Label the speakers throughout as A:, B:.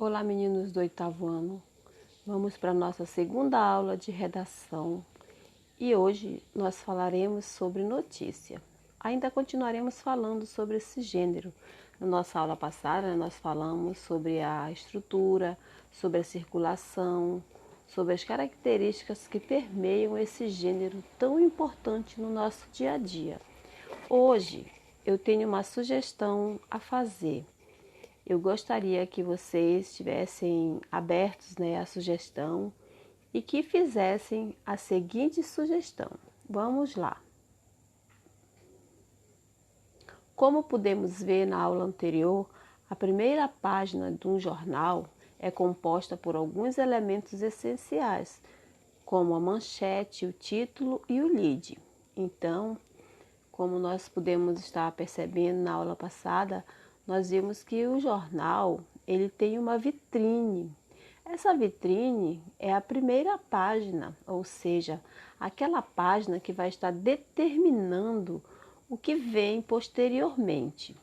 A: Olá, meninos do 8º ano. Vamos para a nossa segunda aula de redação e hoje nós falaremos sobre notícia. Ainda continuaremos falando sobre esse gênero. Na nossa aula passada, nós falamos sobre a estrutura, sobre a circulação, sobre as características que permeiam esse gênero tão importante no nosso dia a dia. Hoje eu tenho uma sugestão a fazer. Eu gostaria que vocês estivessem abertos, à sugestão e que fizessem a seguinte sugestão. Vamos lá. Como pudemos ver na aula anterior, a primeira página de um jornal é composta por alguns elementos essenciais, como a manchete, o título e o lead. Então, como nós pudemos estar percebendo na aula passada, nós vimos que o jornal ele tem uma vitrine. Essa vitrine é a primeira página, ou seja, aquela página que vai estar determinando o que vem posteriormente.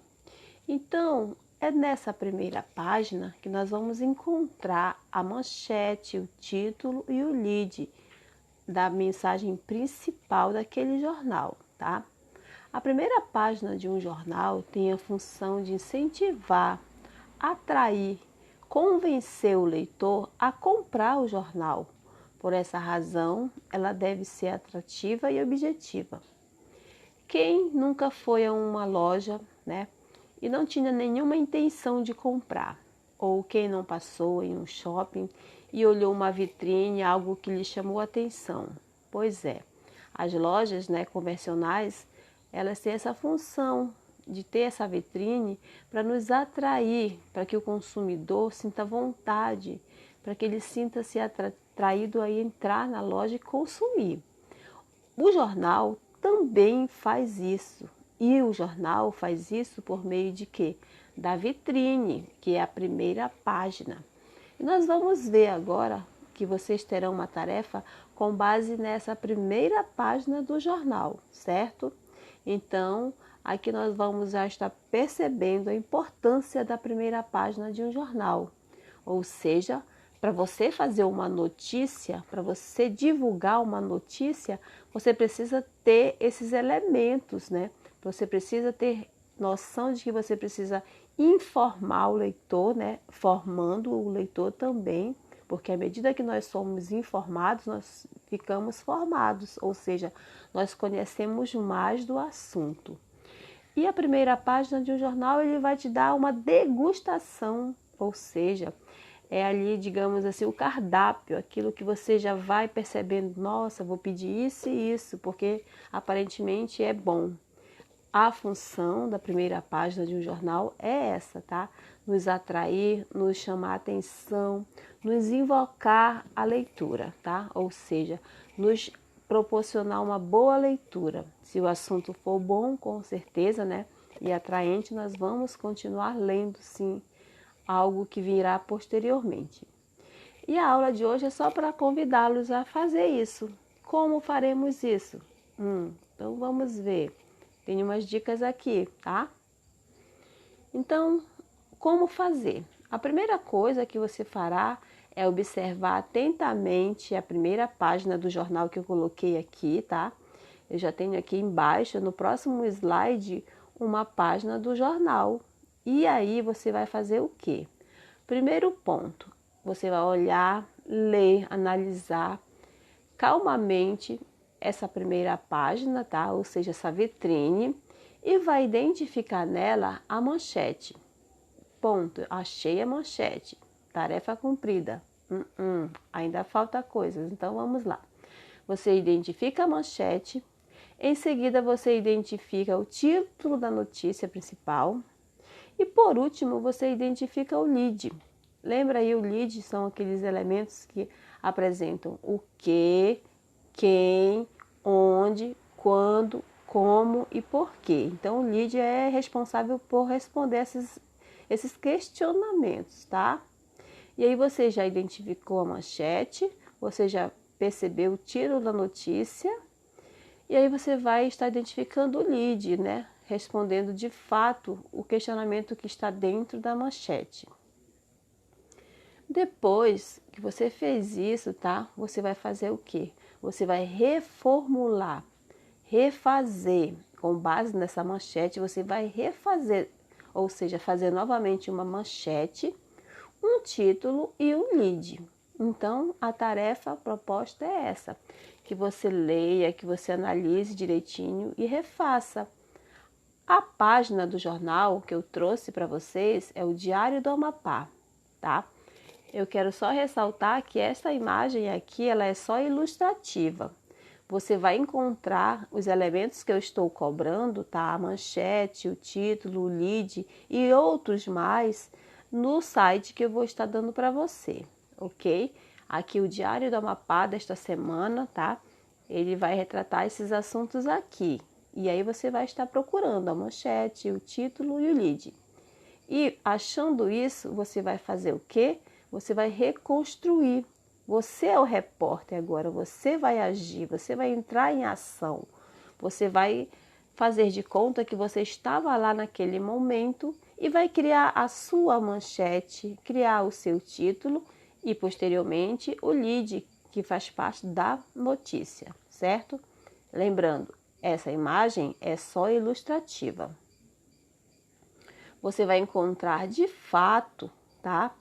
A: Então, é nessa primeira página que nós vamos encontrar a manchete, o título e o lead da mensagem principal daquele jornal, tá? A primeira página de um jornal tem a função de incentivar, atrair, convencer o leitor a comprar o jornal. Por essa razão, ela deve ser atrativa e objetiva. Quem nunca foi a uma loja, e não tinha nenhuma intenção de comprar? Ou quem não passou em um shopping e olhou uma vitrine, algo que lhe chamou a atenção? Pois é, as lojas, convencionais, elas têm essa função de ter essa vitrine para nos atrair, para que o consumidor sinta vontade, para que ele sinta-se atraído a entrar na loja e consumir. O jornal também faz isso. E o jornal faz isso por meio de quê? Da vitrine, que é a primeira página. E nós vamos ver agora que vocês terão uma tarefa com base nessa primeira página do jornal, certo? Então, aqui nós vamos já estar percebendo a importância da primeira página de um jornal. Ou seja, para você fazer uma notícia, para você divulgar uma notícia, você precisa ter esses elementos, Você precisa ter noção de que você precisa informar o leitor, Formando o leitor também, porque à medida que nós somos informados, nós ficamos formados, ou seja, nós conhecemos mais do assunto. E a primeira página de um jornal, ele vai te dar uma degustação, ou seja, é ali, digamos assim, o cardápio, aquilo que você já vai percebendo, nossa, vou pedir isso e isso, porque aparentemente é bom. A função da primeira página de um jornal é essa, tá? Nos atrair, nos chamar a atenção, nos invocar a leitura, tá? Ou seja, nos proporcionar uma boa leitura. Se o assunto for bom, com certeza, e atraente, nós vamos continuar lendo, sim, algo que virá posteriormente. E a aula de hoje é só para convidá-los a fazer isso. Como faremos isso? Então vamos ver. Tem umas dicas aqui, tá? Então, como fazer? A primeira coisa que você fará é observar atentamente a primeira página do jornal que eu coloquei aqui, tá? Eu já tenho aqui embaixo, no próximo slide, uma página do jornal. E aí você vai fazer o quê? Primeiro ponto, você vai olhar, ler, analisar calmamente essa primeira página, tá? Ou seja, essa vitrine, e vai identificar nela a manchete. Ponto, achei a manchete, tarefa cumprida. Ainda falta coisas, então vamos lá. Você identifica a manchete, em seguida você identifica o título da notícia principal e por último você identifica o lead. Lembra aí, o lead são aqueles elementos que apresentam o que, quem, onde, quando, como e porquê. Então, o lead é responsável por responder esses questionamentos, tá? E aí você já identificou a manchete, você já percebeu o título da notícia, e aí você vai estar identificando o lead, Respondendo de fato o questionamento que está dentro da manchete. Depois que você fez isso, tá? Você vai fazer o quê? Você vai reformular, refazer. Com base nessa manchete, você vai refazer, ou seja, fazer novamente uma manchete, um título e um lead. Então, a tarefa proposta é essa, que você leia, que você analise direitinho e refaça. A página do jornal que eu trouxe para vocês é o Diário do Amapá, tá? Eu quero só ressaltar que essa imagem aqui, ela é só ilustrativa. Você vai encontrar os elementos que eu estou cobrando, tá? A manchete, o título, o lead e outros mais no site que eu vou estar dando para você, ok? Aqui o Diário do Amapá desta semana, tá? Ele vai retratar esses assuntos aqui. E aí você vai estar procurando a manchete, o título e o lead. E achando isso, você vai fazer o quê? Você vai reconstruir. Você é o repórter agora, você vai agir, você vai entrar em ação. Você vai fazer de conta que você estava lá naquele momento e vai criar a sua manchete, criar o seu título e posteriormente o lead, que faz parte da notícia, certo? Lembrando, essa imagem é só ilustrativa. Você vai encontrar de fato, tá?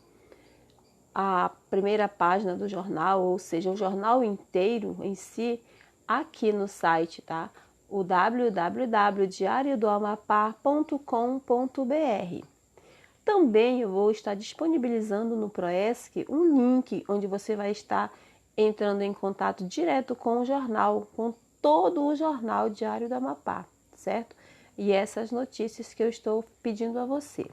A: A primeira página do jornal, ou seja, o jornal inteiro em si, aqui no site, tá? O www.diariodoamapá.com.br. Também eu vou estar disponibilizando no Proesc um link onde você vai estar entrando em contato direto com o jornal, com todo o jornal Diário do Amapá, certo? E essas notícias que eu estou pedindo a você.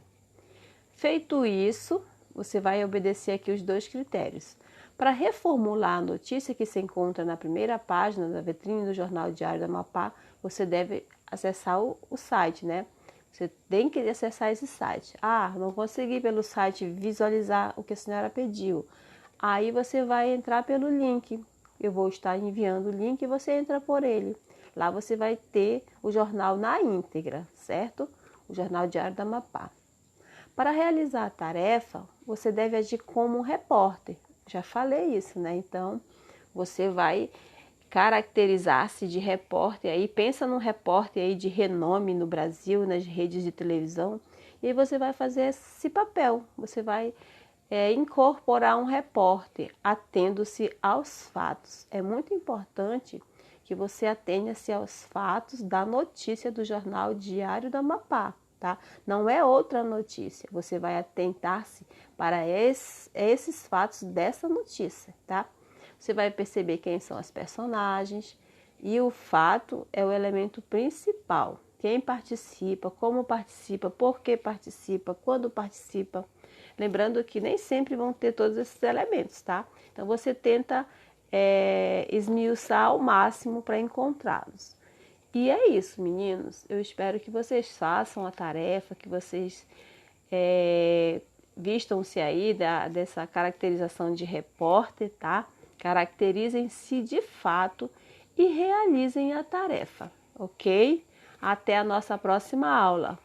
A: Feito isso, você vai obedecer aqui os dois critérios. Para reformular a notícia que se encontra na primeira página da vitrine do Jornal Diário do Amapá, você deve acessar o site, né? Você tem que acessar esse site. Ah, não consegui pelo site visualizar o que a senhora pediu. Aí você vai entrar pelo link. Eu vou estar enviando o link e você entra por ele. Lá você vai ter o jornal na íntegra, certo? O Jornal Diário do Amapá. Para realizar a tarefa, você deve agir como um repórter. Já falei isso, né? Então, você vai caracterizar-se de repórter aí, pensa num repórter aí de renome no Brasil, nas redes de televisão, e aí você vai fazer esse papel, você vai incorporar um repórter, atendo-se aos fatos. É muito importante que você atenha-se aos fatos da notícia do jornal Diário do Amapá, tá? Não é outra notícia, você vai atentar-se para esses fatos dessa notícia, tá? Você vai perceber quem são as personagens e o fato é o elemento principal. Quem participa, como participa, por que participa, quando participa. Lembrando que nem sempre vão ter todos esses elementos, tá? Então você tenta esmiuçar ao máximo para encontrá-los. E é isso, meninos. Eu espero que vocês façam a tarefa, que vocês vistam-se aí dessa caracterização de repórter, tá? Caracterizem-se de fato e realizem a tarefa, ok? Até a nossa próxima aula.